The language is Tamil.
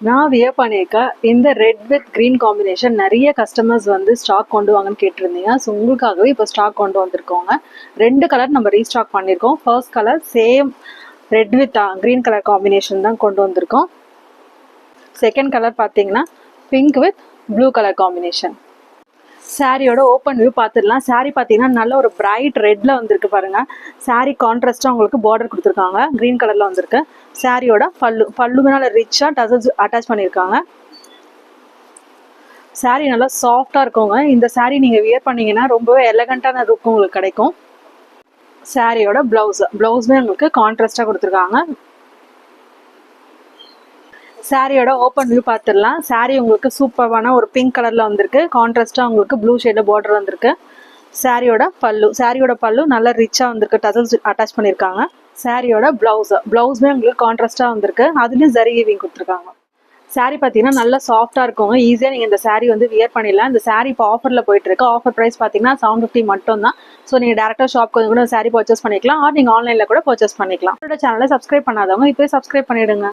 நான் வியர் பண்ணியிருக்கேன். இந்த ரெட் வித் கிரீன் காம்பினேஷன் நிறைய கஸ்டமர்ஸ் வந்து ஸ்டாக் கொண்டு வாங்கன்னு கேட்டிருந்தீங்க. ஸோ உங்களுக்காகவே இப்போ ஸ்டாக் கொண்டு வந்திருக்கோங்க. 2 கலர் நம்ம ரீஸ்டாக் பண்ணியிருக்கோம். First colour same red with green colour combination தான் கொண்டு வந்திருக்கோம். செகண்ட் கலர் பார்த்தீங்கன்னா pink with blue colour combination. சாரியோட ஓப்பன் வியூ பார்த்துடலாம். சாரி பார்த்தீங்கன்னா நல்ல ஒரு பிரைட் ரெட்ல வந்திருக்கு பாருங்க. சாரி கான்ட்ராஸ்டாக உங்களுக்கு பார்டர் கொடுத்துருக்காங்க, க்ரீன் கலர்ல வந்திருக்கு. சாரியோட பல்லுமே நல்ல ரிச்சாக டசல்ஸ் அட்டாச் பண்ணியிருக்காங்க. சாரி நல்லா சாஃப்டாக இருக்குங்க. இந்த சாரி நீங்கள் வியர் பண்ணீங்கன்னா ரொம்பவே எலகண்டான லுக் உங்களுக்கு கிடைக்கும். சாரியோட பிளவுஸுமே உங்களுக்கு கான்ட்ராஸ்டாக கொடுத்துருக்காங்க. சாரியோட ஓப்பன் வியூ பார்த்துடலாம். சாரி உங்களுக்கு சூப்பரான ஒரு பிங்க் கலர்ல வந்திருக்கு. கான்ட்ராஸ்டா உங்களுக்கு ப்ளூ ஷேட்ல பார்டர் வந்திருக்கு. சாரியோட பல்லு நல்லா ரிச்சா வந்திருக்கு, டசல்ஸ் அட்டாச் பண்ணியிருக்காங்க. சாரியோட பிளவுஸ்மே உங்களுக்கு கான்ட்ராஸ்டா வந்திருக்கு. அதுலயும் ஜரி வீவிங் கொடுத்துருக்காங்க. சாரி பார்த்தீங்கன்னா நல்லா சாஃப்டா இருக்குங்க. ஈஸியாக நீங்கள் இந்த சாரி வந்து வியர் பண்ணிடலாம். இந்த சாரி இப்போ ஆஃபரில் போயிட்டு இருக்கு. ஆஃபர் ப்ரைஸ் பார்த்தீங்கன்னா 750 மட்டும் தான். ஸோ நீங்கள் டேரெக்டாக ஷாப்க்கு வந்து கூட சாரி பர்ச்சேஸ் பண்ணிக்கலாம். ஆர் நீங்கள் ஆன்லைனில் கூட பர்ச்சேஸ் பண்ணிக்கலாம். என்னோட சேனலை சப்ஸ்கிரைப் பண்ணாதவங்க இப்போ சப்ஸ்கிரைப் பண்ணிடுங்க.